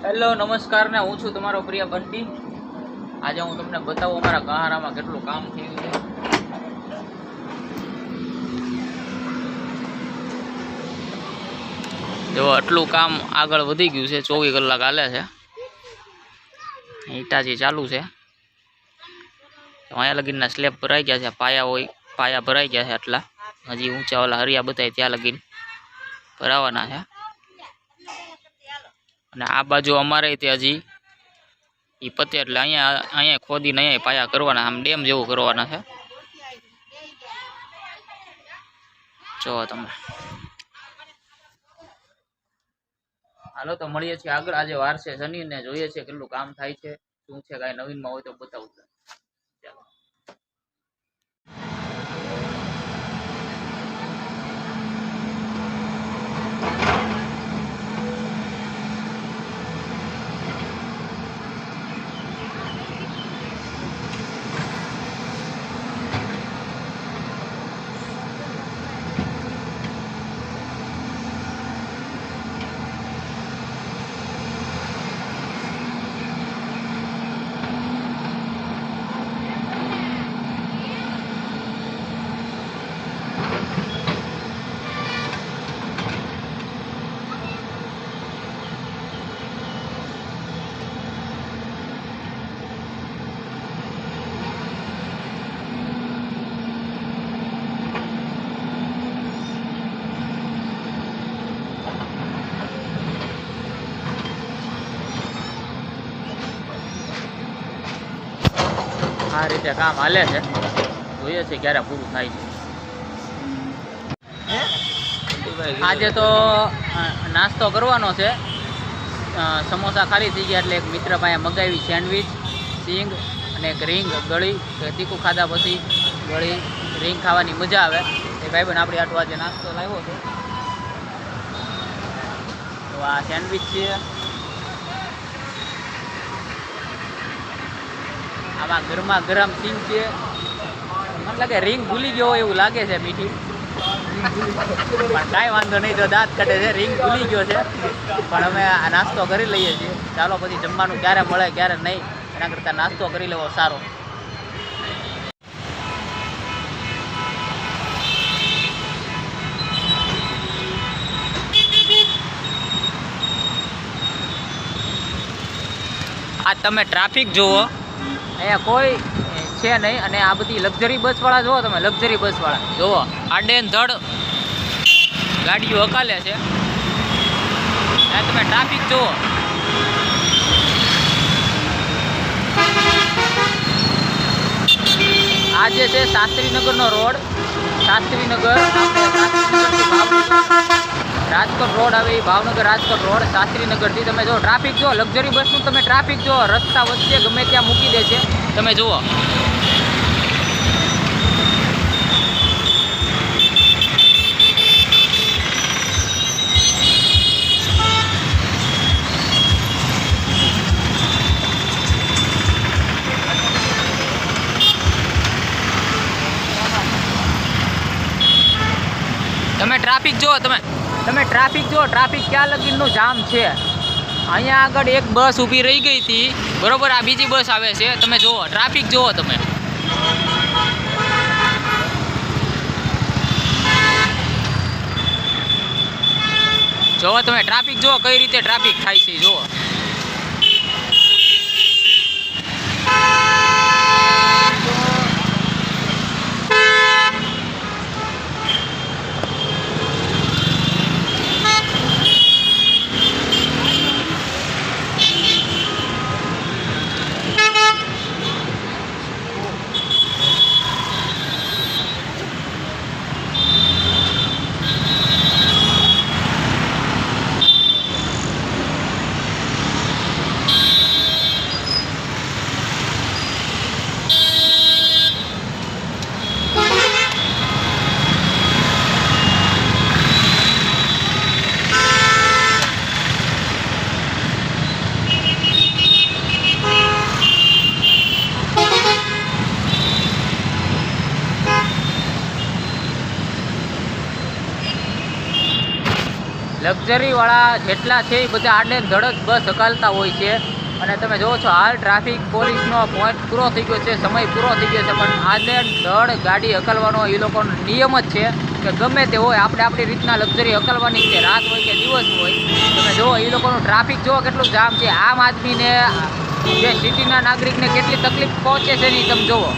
Hello નમસ્કાર ને હું છું તમારો પ્રિય બંટી। આજે હું તમને બતાવું અમારા ગહારામાં કેટલું કામ થયું છે। જો આટલું કામ આગળ વધી ગયું છે, 24 કલાક હાલે છે, ઈટાજી ચાલુ છે। અહીંયા લગીનના સ્લેબ ભરાઈ ગયા છે, પાયા ભરાઈ ગયા છે, આટલા હજી ઊંચા ઓલા હરિયા બતાય ત્યાં લગીન ભરાવાના છે। અને આ બાજુ અમારે ત્યાં હજી એ પતે એટલે અહીંયા ખોદીને અહીંયા પાયા કરવાના, આમ ડેમ જેવું કરવાના છે। જો તમે હાલો તો મળીએ છીએ આગળ। આજે વાર છે શનિ ને જોઈએ છીએ કેટલું કામ થાય છે, શું છે, કાંઈ નવીનમાં હોય તો બતાવું। ચાલો આ રીતે કામ હાલે છે, જોઈએ છે ક્યારે પૂરું થાય છે। આજે તો નાસ્તો કરવાનો છે, સમોસા ખાલી થઈ ગયા એટલે એક મિત્ર પાસે મગાવી સેન્ડવીચ, સિંગ અને એક રીંગ ગળી, તીખું ખાધા પછી ગળી રીંગ ખાવાની મજા આવે। એ ભાઈબંધ આપણી આટલું આજે નાસ્તો લાવ્યો છે। તો આ સેન્ડવીચ છે, આમાં ગરમા ગરમ સિંગ છે, મને લાગે રીંગ ભૂલી ગયો એવું લાગે છે મીઠી, પણ કાંઈ વાંધો નહીં, તો દાંત કાઢે છે, રીંગ ભૂલી ગયો છે, પણ અમે આ નાસ્તો કરી લઈએ છીએ। ચાલો પછી જમવાનું ક્યારે મળે ક્યારે નહીં, એના કરતાં નાસ્તો કરી લેવો સારો। આ તમે ટ્રાફિક જુઓ, અહીંયા કોઈ છે નહીં, અને આ બધી લક્ઝરી બસવાળા જુઓ તમે, લક્ઝરી બસવાળા જુઓ આડેન ધડ ગાડીઓ હકાલે છે। અહીંયા તમે ટ્રાફિક જુઓ, આ જે છે શાસ્ત્રીનગરનો રોડ, રાજકોટ રોડ આવે, એ ભાવનગર રાજકોટ રોડ, શાસ્ત્રીનગરથી તમે જો ટ્રાફિક જુઓ, લક્ઝરી બસનું તમે ટ્રાફિક જુઓ, રસ્તા વચ્ચે ગમે ત્યાં મૂકી દે છે, તમે જુઓ। તમે ટ્રાફિક જુઓ, તમે ટ્રાફિક જુઓ, ટ્રાફિક ક્યાં લગીનનું જામ છે। અહીંયા આગળ એક બસ ઊભી રહી ગઈ હતી, બરોબર, આ બીજી બસ આવે છે, તમે જુઓ ટ્રાફિક જુઓ તમે। જુઓ તમે ટ્રાફિક જુઓ, કઈ રીતે ટ્રાફિક થાય છે જુઓ। લક્ઝરીવાળા જેટલા છે એ બધા આડે ધડ જ બસ હકાલતા હોય છે. અને તમે જોવો છો હાલ ટ્રાફિક પોલીસનો પોઈન્ટ પૂરો થઈ ગયો છે, સમય પૂરો થઈ ગયો છે, પણ આડે ધડ ગાડી હકાલવાનો એ લોકોનો નિયમ જ છે કે ગમે તે હોય આપણે આપણી રીતના લક્ઝરી હકાલવાની છે, રાત હોય કે દિવસ હોય. તમે જુઓ એ લોકોનું ટ્રાફિક જુઓ કેટલું જામ છે. આમ આદમીને જે સિટીના નાગરિકને કેટલી તકલીફ પહોંચે છે ને તમે જુઓ.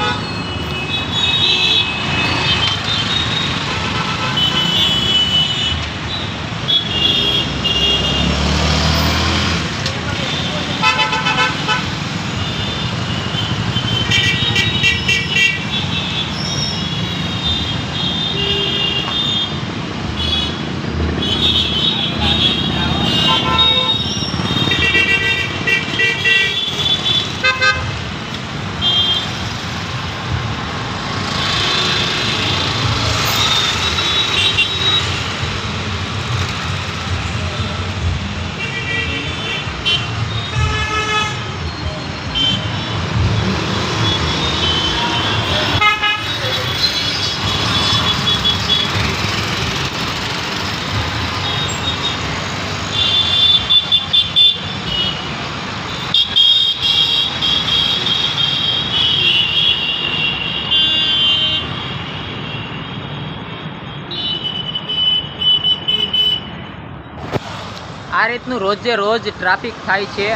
આ રીતનું રોજે રોજ ટ્રાફિક થાય છે.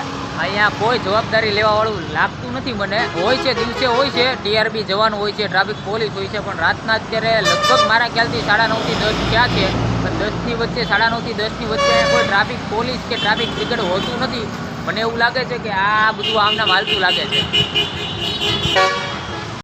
અહીંયા કોઈ જવાબદારી લેવાવાળું લાગતું નથી મને. હોય છે દિવસે હોય છે, ટીઆરબી જવાનું હોય છે, ટ્રાફિક પોલીસ હોય છે, પણ રાતના અત્યારે લગભગ મારા ખ્યાલથી 9:30 થી 10 થયા છે. પણ 10ની વચ્ચે 9:30 થી 10ની વચ્ચે કોઈ ટ્રાફિક પોલીસ કે ટ્રાફિક બ્રિગેડ હોતું નથી. મને એવું લાગે છે કે આ બધું આમનામ હાલતું લાગે છે.